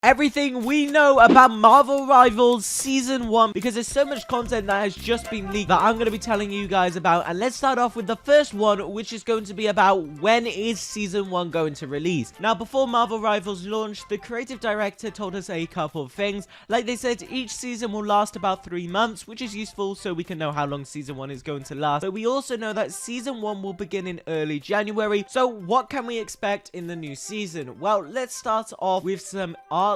everything we know about Marvel Rivals Season 1 because there's so much content that has just been leaked that I'm going to be telling you guys about. And let's start off with the first one, which is going to be about when is Season 1 going to release. Now, before Marvel Rivals launched, the creative director told us a couple of things. Like they said, each season will last about 3 months, which is useful so we can know how long Season 1 is going to last. But we also know that Season 1 will begin in early January. So what can we expect in the new season? Well, let's start off with some artwork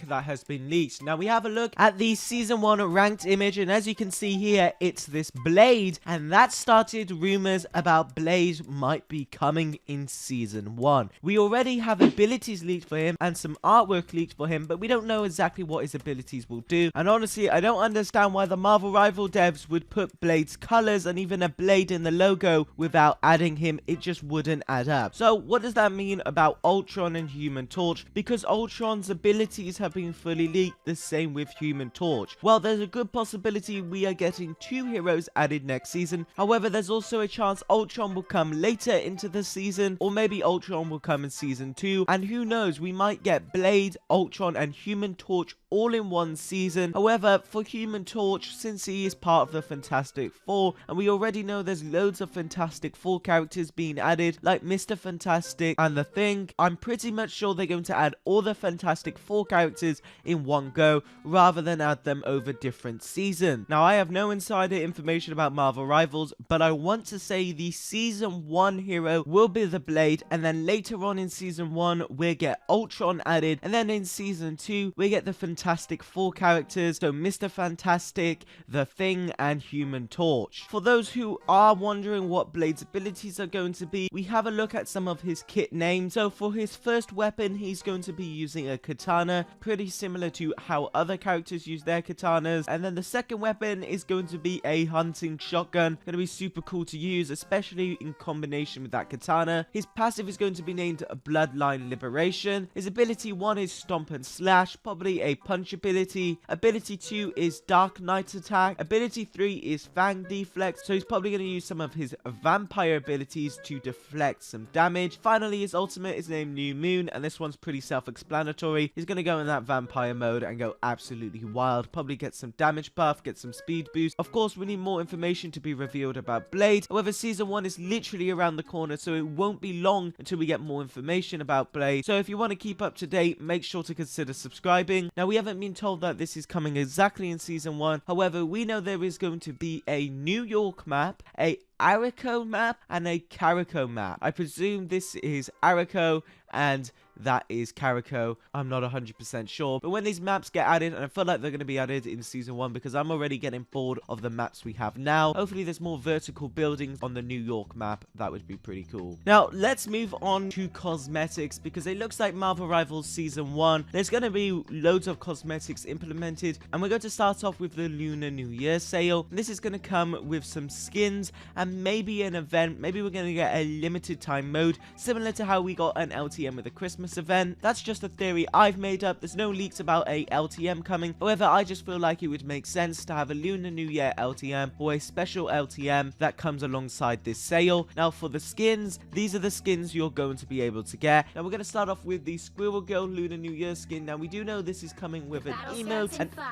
that has been leaked. Now we have a look at the Season 1 ranked image, and as you can see here, it's this Blade, and that started rumors about Blade might be coming in Season 1. We already have abilities leaked for him and some artwork leaked for him, but we don't know exactly what his abilities will do. And honestly, I don't understand why the Marvel Rival devs would put Blade's colors and even a blade in the logo without adding him. It just wouldn't add up. So what does that mean about Ultron and Human Torch? Because Ultron's abilities have been fully leaked, the same with Human Torch. Well, there's a good possibility we are getting 2 heroes added next season. However, there's also a chance Ultron will come later into the season, or maybe Ultron will come in Season 2, and who knows, we might get Blade, Ultron, and Human Torch all in one season. However, for Human Torch, since he is part of the Fantastic Four, and we already know there's loads of Fantastic Four characters being added, like Mr. Fantastic and The Thing, I'm pretty much sure they're going to add all the Fantastic Four characters in one go, rather than add them over different seasons. Now, I have no insider information about Marvel Rivals, but I want to say the Season 1 hero will be the Blade, and then later on in Season 1, we'll get Ultron added, and then in Season 2, we get the Fantastic Four characters, so Mr. Fantastic, The Thing, and Human Torch. For those who are wondering what Blade's abilities are going to be, we have a look at some of his kit names. So for his first weapon, he's going to be using a katana, pretty similar to how other characters use their katanas. And then the second weapon is going to be a hunting shotgun, going to be super cool to use, especially in combination with that katana. His passive is going to be named Bloodline Liberation. His ability 1 is Stomp and Slash, probably a punch ability. Ability 2 is Dark Knight Attack. Ability 3 is Fang Deflect, so he's probably going to use some of his vampire abilities to deflect some damage. Finally, his ultimate is named New Moon, and this one's pretty self-explanatory. He's going to go in that vampire mode and go absolutely wild, probably get some damage buff, get some speed boost. Of course, we need more information to be revealed about Blade. However, Season 1 is literally around the corner, so it won't be long until we get more information about Blade. So if you want to keep up to date, make sure to consider subscribing. Now, we haven't been told that this is coming exactly in Season 1. However, we know there is going to be a New York map, a Arakko map, and a Carico map. I presume this is Arakko and that is Carico. I'm not 100% sure. But when these maps get added, and I feel like they're going to be added in Season 1 because I'm already getting bored of the maps we have now. Hopefully there's more vertical buildings on the New York map. That would be pretty cool. Now, let's move on to cosmetics because it looks like Marvel Rivals Season 1. There's going to be loads of cosmetics implemented, and we're going to start off with the Lunar New Year sale. This is going to come with some skins and maybe an event. Maybe we're going to get a limited time mode similar to how we got an LTM with the Christmas event. That's just a theory I've made up. There's no leaks about a LTM coming. However, I just feel like it would make sense to have a Lunar New Year LTM or a special LTM that comes alongside this sale. Now, for the skins, these are the skins you're going to be able to get. Now, we're going to start off with the Squirrel Girl Lunar New Year skin. Now, we do know this is coming with an emote and 5,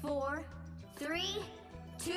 4, 3, 2,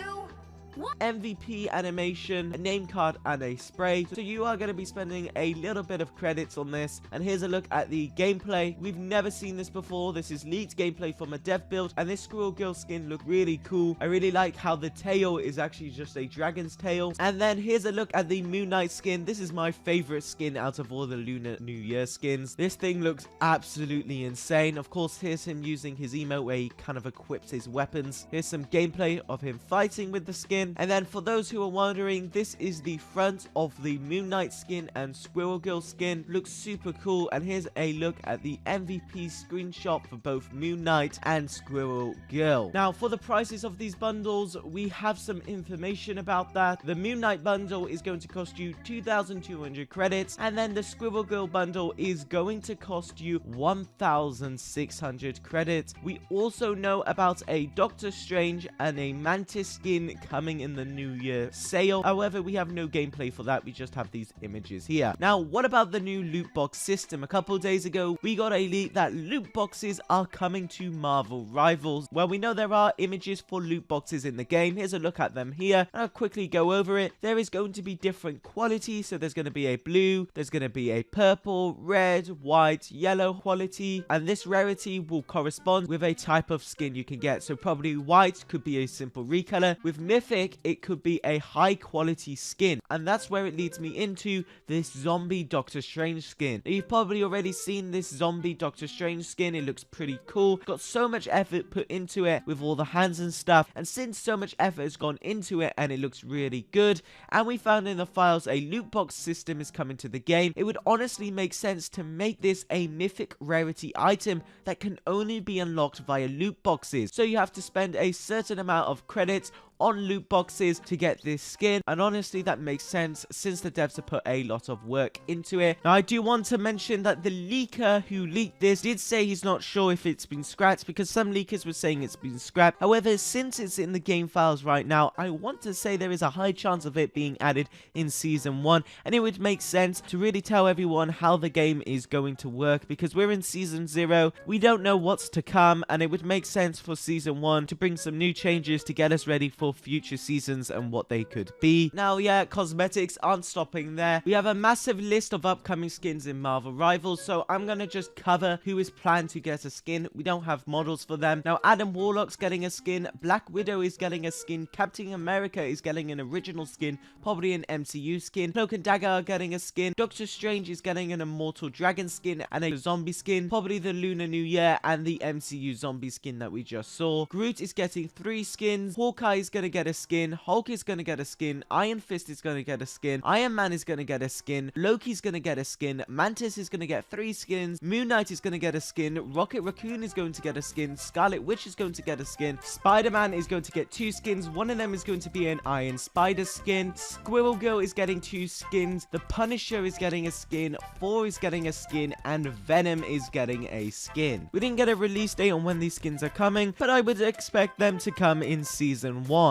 MVP animation, a name card, and a spray. So you are going to be spending a little bit of credits on this. And here's a look at the gameplay. We've never seen this before. This is leaked gameplay from a dev build, and this Squirrel Girl skin looked really cool. I really like how the tail is actually just a dragon's tail. And then here's a look at the Moon Knight skin. This is my favorite skin out of all the Lunar New Year skins. This thing looks absolutely insane. Of course, here's him using his emote where he kind of equips his weapons. Here's some gameplay of him fighting with the skin. And then for those who are wondering, this is the front of the Moon Knight skin and Squirrel Girl skin. Looks super cool. And here's a look at the MVP screenshot for both Moon Knight and Squirrel Girl. Now, for the prices of these bundles, we have some information about that. The Moon Knight bundle is going to cost you 2,200 credits, and then the Squirrel Girl bundle is going to cost you 1,600 credits. We also know about a Doctor Strange and a Mantis skin coming coming in the New Year sale. However, we have no gameplay for that. We just have these images here. Now, what about the new loot box system? A couple days ago, we got a leak that loot boxes are coming to Marvel Rivals. Well, we know there are images for loot boxes in the game. Here's a look at them here. I'll quickly go over it. There is going to be different quality. So there's going to be a blue, there's going to be a purple, red, white, yellow quality, and this rarity will correspond with a type of skin you can get. So probably white could be a simple recolor. With mythic, it could be a high quality skin, and that's where it leads me into this zombie Doctor Strange skin. Now, you've probably already seen this zombie Doctor Strange skin. It looks pretty cool. Got so much effort put into it with all the hands and stuff, and since so much effort has gone into it and it looks really good, and we found in the files a loot box system is coming to the game, it would honestly make sense to make this a mythic rarity item that can only be unlocked via loot boxes. So you have to spend a certain amount of credits on loot boxes to get this skin, and honestly that makes sense since the devs have put a lot of work into it. Now, I do want to mention that the leaker who leaked this did say he's not sure if it's been scrapped, because some leakers were saying it's been scrapped. However, since it's in the game files right now, I want to say there is a high chance of it being added in Season 1, and it would make sense to really tell everyone how the game is going to work, because we're in Season 0, we don't know what's to come, and it would make sense for Season 1 to bring some new changes to get us ready for future seasons and what they could be. Now, yeah, cosmetics aren't stopping there. We have a massive list of upcoming skins in Marvel Rivals, so I'm gonna just cover who is planned to get a skin. We don't have models for them. Now, Adam Warlock's getting a skin, Black Widow is getting a skin, Captain America is getting an original skin, probably an MCU skin, Cloak and Dagger are getting a skin, Doctor Strange is getting an Immortal Dragon skin and a zombie skin, probably the Lunar New Year and the MCU zombie skin that we just saw. Groot is getting 3 skins, Hawkeye is gonna get a skin, Hulk is gonna get a skin, Iron Fist is gonna get a skin, Iron Man is gonna get a skin, Loki's gonna get a skin, Mantis is gonna get 3 skins, Moon Knight is gonna get a skin, Rocket Raccoon is going to get a skin, Scarlet Witch is going to get a skin, Spider-Man is going to get 2 skins, one of them is going to be an Iron Spider skin, Squirrel Girl is getting 2 skins, the Punisher is getting a skin, Thor is getting a skin, and Venom is getting a skin. We didn't get a release date on when these skins are coming, but I would expect them to come in Season 1.